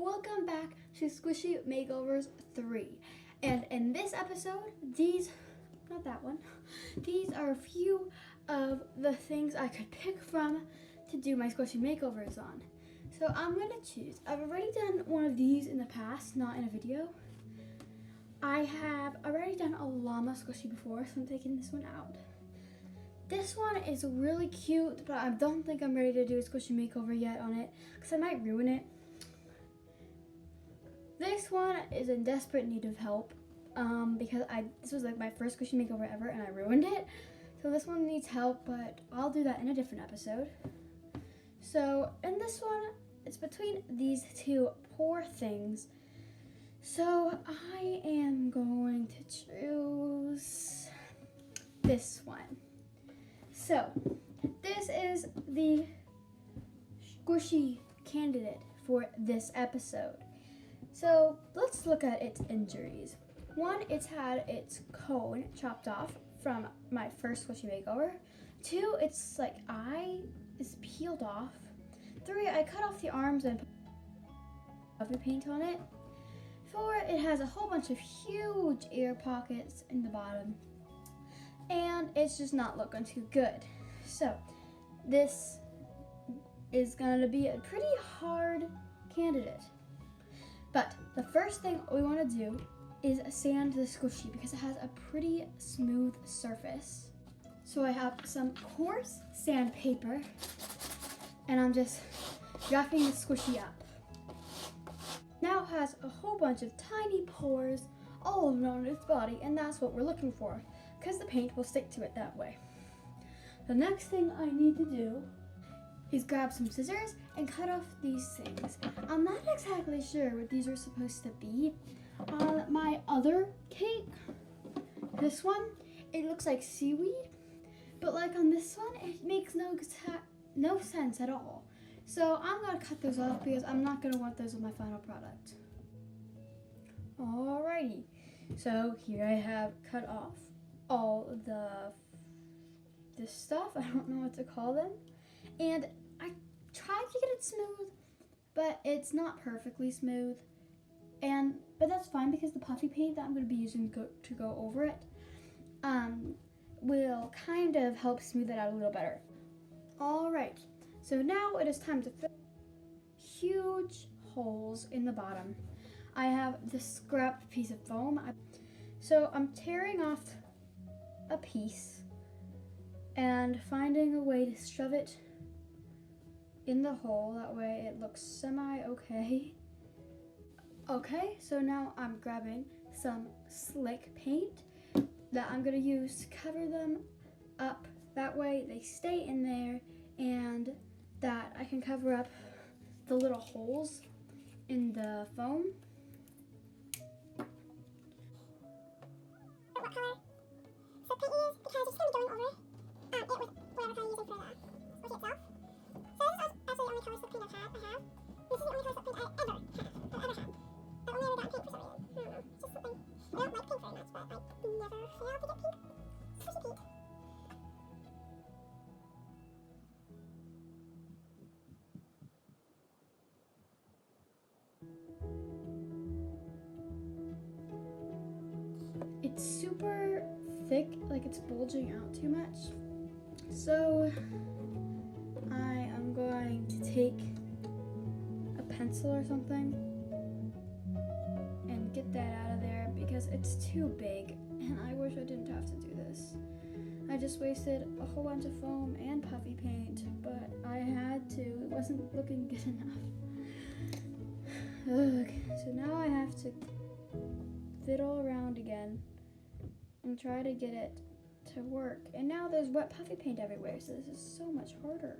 welcome back to Squishy Makeovers 3. And in this episode, these are a few of the things I could pick from to do my Squishy Makeovers on. So I'm gonna choose. I've already done one of these in the past, not in a video. I have already done a llama squishy before, so I'm taking this one out. This one is really cute, but I don't think I'm ready to do a squishy makeover yet on it, because I might ruin it. This one is in desperate need of help, because this was like my first squishy makeover ever, and I ruined it. So this one needs help, but I'll do that in a different episode. So in this one, it's between these two poor things. So I am going to choose this one. So this is the squishy candidate for this episode. So let's look at its injuries. One, it's had its cone chopped off from my first squishy makeover. Two, its eye is peeled off. Three, I cut off the arms and put puffy paint on it. Four, it has a whole bunch of huge ear pockets in the bottom. And it's just not looking too good. So this is going to be a pretty hard candidate. But the first thing we want to do is sand the squishy because it has a pretty smooth surface. So I have some coarse sandpaper and I'm just wrapping the squishy up. Now it has a whole bunch of tiny pores all around its body, and that's what we're looking for because the paint will stick to it that way. The next thing I need to do is grab some scissors and cut off these things. I'm not exactly sure what these are supposed to be. On my other cake, this one, it looks like seaweed, but like on this one, it makes no sense at all. So I'm gonna cut those off because I'm not gonna want those on my final product. Alrighty, so here I have cut off all this stuff. I don't know what to call them. And I tried to get it smooth, but it's not perfectly smooth. But that's fine because the puffy paint that I'm going to be using to go over it will kind of help smooth it out a little better. All right, so now it is time to fill huge holes in the bottom. I have this scrap piece of foam. So I'm tearing off a piece and finding a way to shove it in the hole. That way it looks semi-okay. Okay, so now I'm grabbing some slick paint that I'm gonna use to cover them up. That way they stay in there and that I can cover up the little holes in the foam. What color so paint you use because you're just going to be going over it with whatever color you're using for the squishy itself. So this is actually the only color slip paint I have. This is the only color slip paint I ever have. I've only ever gotten pink for some reason. I don't know. It's just something. I don't like pink very much, but I never fail to get pink. Squishy pink. It's super thick, like it's bulging out too much. So I am going to take a pencil or something and get that out of there because it's too big and I wish I didn't have to do this. I just wasted a whole bunch of foam and puffy paint, but I had to. It wasn't looking good enough. Okay, so now I have to fiddle around again and try to get it to work. And now there's wet puffy paint everywhere, so this is so much harder.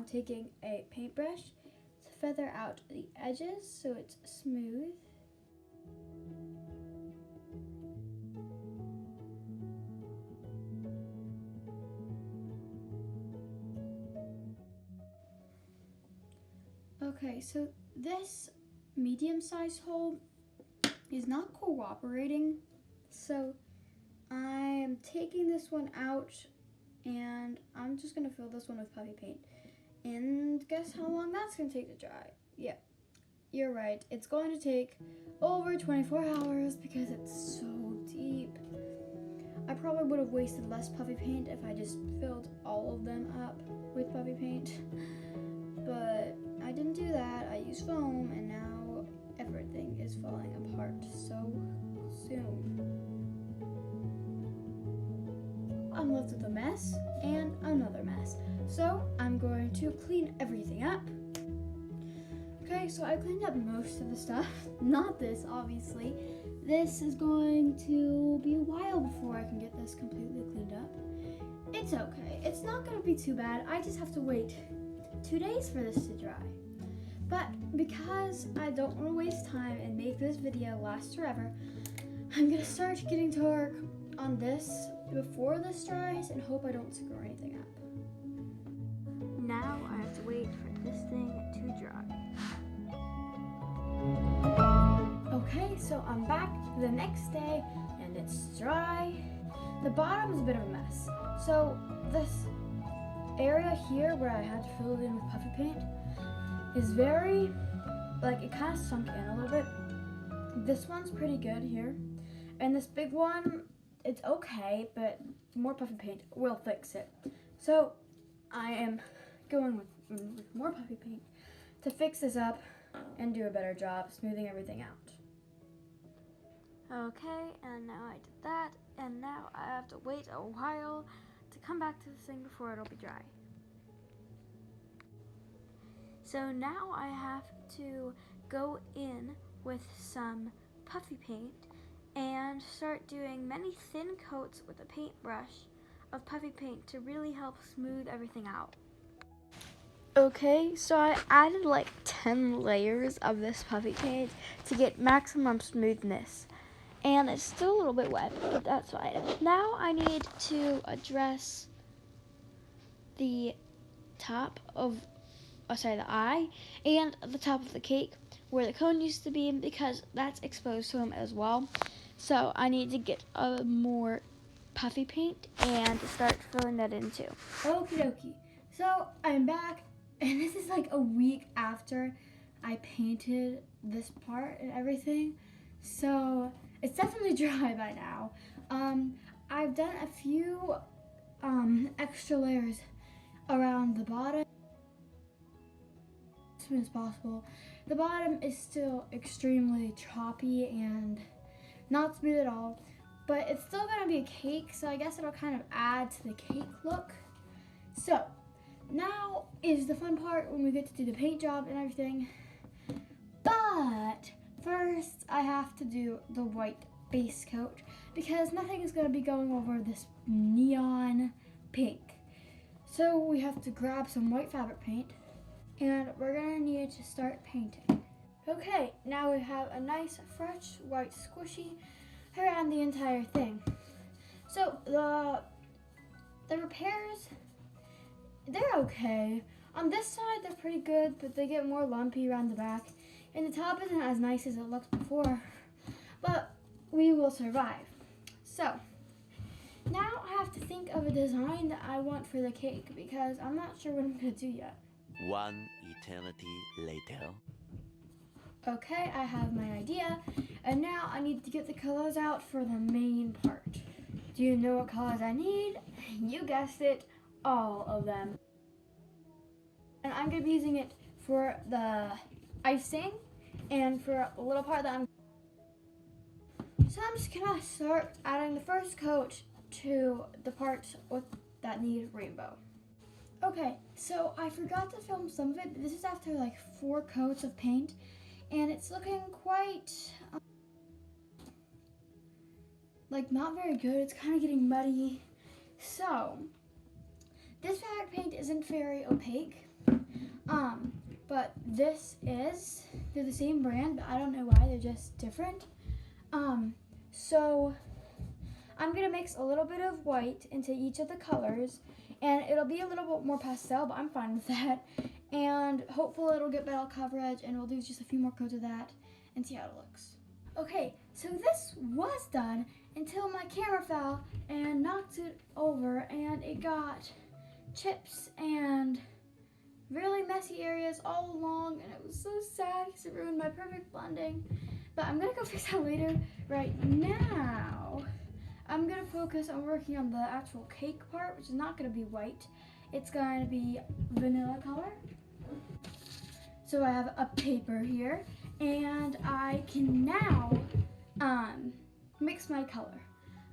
taking a paintbrush to feather out the edges so it's smooth. Okay, so this medium-sized hole is not cooperating, so I'm taking this one out and I'm just gonna fill this one with puffy paint. And guess how long that's gonna take to dry? Yeah, you're right. It's going to take over 24 hours because it's so deep. I probably would have wasted less puffy paint if I just filled all of them up with puffy paint. But I didn't do that. I used foam and now everything is falling apart so soon. I'm left with a mess and another mess. So I'm going to clean everything up. Okay, so I cleaned up most of the stuff. Not this, obviously. This is going to be a while before I can get this completely cleaned up. It's okay. It's not going to be too bad. I just have to wait 2 days for this to dry. But because I don't want to waste time and make this video last forever, I'm going to start getting to work on this before this dries and hope I don't screw anything up. Now I have to wait for this thing to dry. Okay, so I'm back the next day and it's dry. The bottom is a bit of a mess. So this area here where I had to fill it in with puffy paint is very, like, it kind of sunk in a little bit. This one's pretty good here. And this big one, it's okay, but more puffy paint will fix it. So I am going with more puffy paint to fix this up and do a better job smoothing everything out. Okay, and now I did that, and now I have to wait a while to come back to this thing before it'll be dry. So now I have to go in with some puffy paint and start doing many thin coats with a paintbrush of puffy paint to really help smooth everything out. Okay, so I added like 10 layers of this puffy paint to get maximum smoothness. And it's still a little bit wet, but that's fine. Now I need to address the top of, the eye and the top of the cake where the cone used to be because that's exposed to him as well. So I need to get more puffy paint and start filling that in too. Okie dokie. So I'm back and this is like a week after I painted this part and everything. So it's definitely dry by now. I've done a few extra layers around the bottom as soon as possible. The bottom is still extremely choppy and not smooth at all, but it's still gonna be a cake, so I guess it'll kind of add to the cake look. So now is the fun part when we get to do the paint job and everything. But first, I have to do the white base coat because nothing is going to be going over this neon pink. So we have to grab some white fabric paint and we're going to need to start painting. Okay, now we have a nice fresh white squishy around the entire thing. So the repairs, they're okay. On this side, they're pretty good, but they get more lumpy around the back. And the top isn't as nice as it looked before, but we will survive. So now I have to think of a design that I want for the cake because I'm not sure what I'm gonna do yet. One eternity later. Okay, I have my idea, and now I need to get the colors out for the main part. Do you know what colors I need? You guessed it, all of them. And I'm gonna be using it for the icing and for a little part that so I'm just gonna start adding the first coat to the parts that need rainbow. Okay, so I forgot to film some of it. This is after like 4 coats of paint and it's looking quite like not very good. It's kind of getting muddy. So this fabric paint isn't very opaque, But they're the same brand, but I don't know why, they're just different. So I'm gonna mix a little bit of white into each of the colors, and it'll be a little bit more pastel, but I'm fine with that. And hopefully it'll get better coverage, and we'll do just a few more coats of that and see how it looks. Okay, so this was done until my camera fell and knocked it over, and it got chips and really messy areas all along, and it was so sad because it ruined my perfect blending. But I'm gonna go fix that later. Right now, I'm gonna focus on working on the actual cake part, which is not gonna be white. It's going to be vanilla color. So I have a paper here, and I can now mix my color.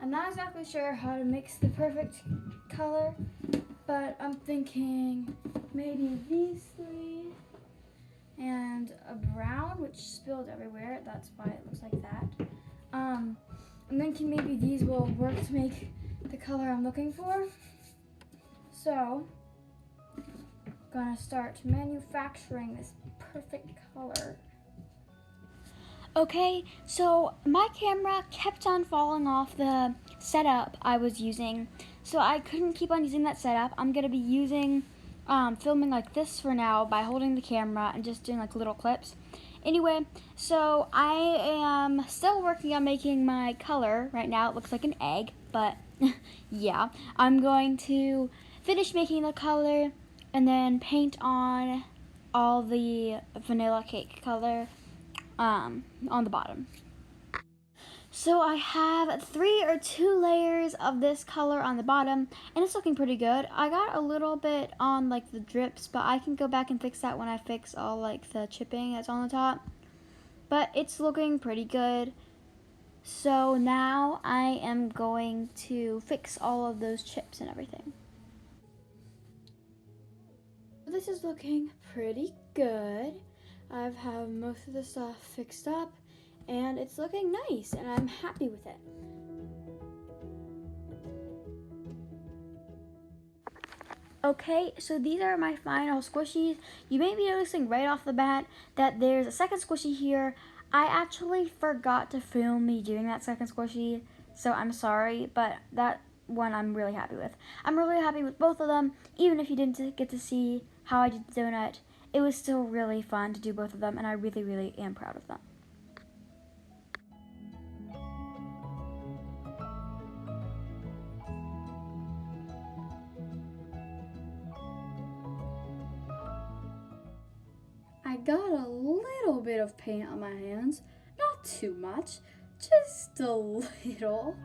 I'm not exactly sure how to mix the perfect color, but I'm thinking maybe these three and a brown, which spilled everywhere. That's why it looks like that. I'm thinking maybe these will work to make the color I'm looking for. So, gonna start manufacturing this perfect color. Okay, so my camera kept on falling off the setup I was using, so I couldn't keep on using that setup. I'm gonna be using filming like this for now by holding the camera and just doing like little clips. Anyway, so I am still working on making my color. Right now it looks like an egg, but yeah, I'm going to finish making the color and then paint on all the vanilla cake color on the bottom. So I have 3 or 2 layers of this color on the bottom, and it's looking pretty good. I got a little bit on like the drips, but I can go back and fix that when I fix all like the chipping that's on the top. But it's looking pretty good. So now I am going to fix all of those chips and everything. This is looking pretty good. I have most of the stuff fixed up, and it's looking nice, and I'm happy with it. Okay, so these are my final squishies. You may be noticing right off the bat that there's a second squishy here. I actually forgot to film me doing that second squishy, so I'm sorry, but that one I'm really happy with. I'm really happy with both of them, even if you didn't get to see how I did the donut. It was still really fun to do both of them, and I really, really am proud of them. I got a little bit of paint on my hands, not too much, just a little.